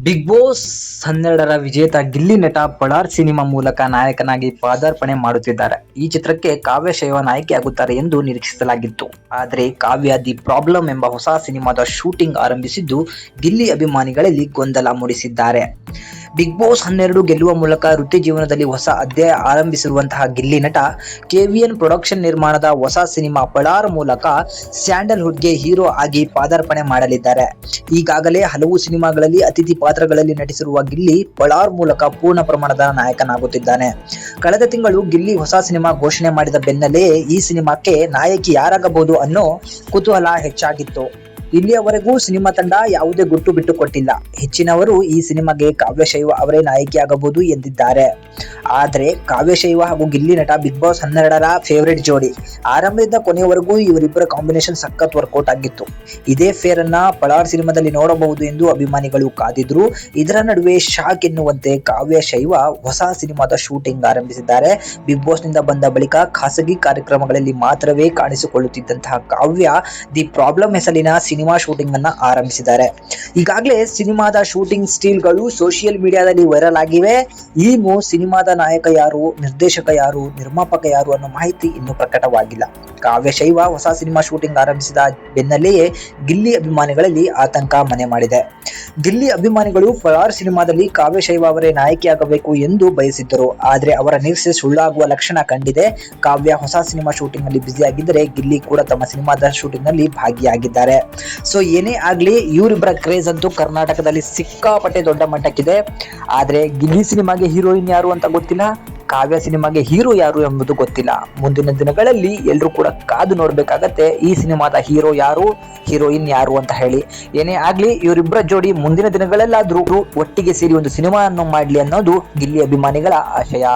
Big boss 12ರ ವಿಜೇತ ಗಿಲ್ಲಿ ನಟ ಪಳಾರ್ cinema ಮೂಲಕ ನಾಯಕನಾಗಿ ಪಾದಾರ್ಪಣೆ ಮಾಡುತ್ತಿದ್ದಾರೆ. ಈ ಚಿತ್ರಕ್ಕೆ ಕಾವ್ಯ ಶೈವ ನಾಯಕಿಯಾಗುತ್ತಾರೆ ಎಂದು ನಿರೀಕ್ಷಿಸಲಾಗಿತ್ತು. ಆದರೆ ಕಾವ್ಯ ದಿ ಪ್ರಾಬ್ಲಮ್ ಎಂಬ ಹೊಸ ಸಿನಿಮಾದ ಶೂಟಿಂಗ್ ಆರಂಭಿಸಿದ್ದು ಗಿಲ್ಲಿ ಅಭಿಮಾನಿಗಳಲ್ಲಿ ಗೊಂದಲ ಮೂಡಿಸಿದ್ದಾರೆ. ಬಿಗ್ ಬಾಸ್ 12 ಗೆಲ್ಲುವ ಮೂಲಕ ವೃತ್ತಿ ಜೀವನದಲ್ಲಿ ಹೊಸ ಅಧ್ಯಾಯ ಆರಂಭಿಸಿರುವಂತಹ ಗಿಲ್ಲಿ ನಟ KVN ಪ್ರೊಡಕ್ಷನ್ ನಿರ್ಮಾಣದ ಹೊಸ ಸಿನಿಮಾ ಪಳಾರ್ ಮೂಲಕ ಸ್ಯಾಂಡಲ್ವುಡ್ಗೆ ಹೀರೋ ಆಗಿ ಪಾದಾರ್ಪಣೆ ಮಾಡಲಿದ್ದಾರೆ. ಈಗಾಗಲೇ ಹಲವು ಸಿನಿಮಾಗಳಲ್ಲಿ ಅತಿಥಿ ಪಾತ್ರಗಳಲ್ಲಿ ನಟಿಸಿರುವ ಗಿಲ್ಲಿ ಪಳಾರ್ ಮೂಲಕ ಪೂರ್ಣ ಪ್ರಮಾಣದ ನಾಯಕನಾಗುತ್ತಿದ್ದಾನೆ. ಕಳೆದ ತಿಂಗಳು ಗಿಲ್ಲಿ ಹೊಸ ಸಿನಿಮಾ ಘೋಷಣೆ ಮಾಡಿದ ಬೆನ್ನಲ್ಲೇ ಈ ಸಿನಿಮಾಕ್ಕೆ ನಾಯಕಿ ಯಾರಾಗಬಹುದು ಅನ್ನೋ ಕುತೂಹಲ ಹೆಚ್ಚಾಗಿತ್ತು. ಇಲ್ಲಿಯವರೆಗೂ ಸಿನಿಮಾ ತಂಡ ಯಾವುದೇ ಗುಟ್ಟು ಬಿಟ್ಟು ಕೊಟ್ಟಿಲ್ಲ. ಹೆಚ್ಚಿನವರು ಈ ಸಿನಿಮಾಗೆ ಕಾವ್ಯ ಶೈವ ಅವರೇ ನಾಯಕಿಯಾಗಬಹುದು ಎಂದಿದ್ದಾರೆ. ಆದರೆ ಕಾವ್ಯ ಶೈವ ಹಾಗೂ ಗಿಲ್ಲಿ ನಟ ಬಿಗ್ ಬಾಸ್ 12ರ ಫೇವರೇಟ್ ಜೋಡಿ. ಆರಂಭದಿಂದ ಕೊನೆಯವರೆಗೂ ಇವರಿಬ್ಬರ ಕಾಂಬಿನೇಷನ್ ಸಖತ್ ವರ್ಕೌಟ್ ಆಗಿತ್ತು. ಇದೇ ಫೇರ್ ಅನ್ನ ಪಳಾರ್ ಸಿನಿಮಾದಲ್ಲಿ ನೋಡಬಹುದು ಎಂದು ಅಭಿಮಾನಿಗಳು ಕಾದಿದ್ರು. ಇದರ ನಡುವೆ ಶಾಕ್ ಎನ್ನುವಂತೆ ಕಾವ್ಯ ಶೈವ ಹೊಸ ಸಿನಿಮಾದ ಶೂಟಿಂಗ್ ಆರಂಭಿಸಿದ್ದಾರೆ. ಬಿಗ್ ಬಾಸ್ ನಿಂದ ಬಂದ ಬಳಿಕ ಖಾಸಗಿ ಕಾರ್ಯಕ್ರಮಗಳಲ್ಲಿ ಮಾತ್ರವೇ ಕಾಣಿಸಿಕೊಳ್ಳುತ್ತಿದ್ದಂತಹ ಕಾವ್ಯ ದಿ ಪ್ರಾಬ್ಲಮ್ ಹೆಸರಿನ ಸಿನಿಮಾ ಶೂಟಿಂಗ್ ಅನ್ನ ಆರಂಭಿಸಿದ್ದಾರೆ. ಈಗಾಗಲೇ ಸಿನಿಮಾದ ಶೂಟಿಂಗ್ ಸ್ಟಿಲ್ಗಳು ಸೋಷಿಯಲ್ ಮೀಡಿಯಾದಲ್ಲಿ ವೈರಲ್ ಆಗಿವೆ. ಇನ್ನು ಸಿನಿಮಾದ ನಾಯಕ ಯಾರು, ನಿರ್ದೇಶಕ ಯಾರು, ನಿರ್ಮಾಪಕ ಯಾರು ಅನ್ನೋ ಮಾಹಿತಿ ಇನ್ನೂ ಪ್ರಕಟವಾಗಿಲ್ಲ. ಕಾವ್ಯ ಶೈವ ಹೊಸ ಸಿನಿಮಾ ಶೂಟಿಂಗ್ ಆರಂಭಿಸಿದ ಬೆನ್ನಲ್ಲೆಯೇ ಗಿಲ್ಲಿ ಅಭಿಮಾನಿಗಳಲ್ಲಿ ಆತಂಕ ಮನೆ ಮಾಡಿದೆ. ಗಿಲ್ಲಿ ಅಭಿಮಾನಿಗಳು ಪಳಾರ್ ಸಿನಿಮಾದಲ್ಲಿ ಕಾವ್ಯ ಶೈವ ಅವರೇ ನಾಯಕಿಯಾಗಬೇಕು ಎಂದು ಬಯಸಿದ್ದರು. ಆದರೆ ಅವರ ನಿರೀಕ್ಷೆ ಸುಳ್ಳಾಗುವ ಲಕ್ಷಣ ಕಂಡಿದೆ. ಕಾವ್ಯ ಹೊಸ ಸಿನಿಮಾ ಶೂಟಿಂಗ್ ನಲ್ಲಿ ಬ್ಯುಸಿಯಾಗಿದ್ದರೆ ಗಿಲ್ಲಿ ಕೂಡ ತಮ್ಮ ಸಿನಿಮಾದ ಶೂಟಿಂಗ್ ನಲ್ಲಿ ಭಾಗಿಯಾಗಿದ್ದಾರೆ. ಸೊ ಏನೇ ಆಗ್ಲಿ, ಇವರಿಬ್ಬರ ಕ್ರೇಜ್ ಅಂತೂ ಕರ್ನಾಟಕದಲ್ಲಿ ಸಿಕ್ಕಾಪಟ್ಟೆ ದೊಡ್ಡ ಮಟ್ಟಕ್ಕಿದೆ. ಆದ್ರೆ ಗಿಲ್ಲಿ ಸಿನಿಮಾಗೆ ಹೀರೋಯಿನ್ ಯಾರು ಅಂತ ಗೊತ್ತಿಲ್ಲ, ಕಾವ್ಯ ಸಿನಿಮಾಗೆ ಹೀರೋ ಯಾರು ಎಂಬುದು ಗೊತ್ತಿಲ್ಲ. ಮುಂದಿನ ದಿನಗಳಲ್ಲಿ ಎಲ್ಲರೂ ಕೂಡ ಕಾದು ನೋಡ್ಬೇಕಾಗತ್ತೆ ಈ ಸಿನಿಮಾದ ಹೀರೋ ಯಾರು, ಹೀರೋಯಿನ್ ಯಾರು ಅಂತ ಹೇಳಿ. ಏನೇ ಆಗ್ಲಿ, ಇವರಿಬ್ಬರ ಜೋಡಿ ಮುಂದಿನ ದಿನಗಳಲ್ಲಾದ್ರೂ ಒಟ್ಟಿಗೆ ಸೇರಿ ಒಂದು ಸಿನಿಮಾವನ್ನು ಮಾಡ್ಲಿ ಅನ್ನೋದು ಗಿಲ್ಲಿ ಅಭಿಮಾನಿಗಳ ಆಶಯ.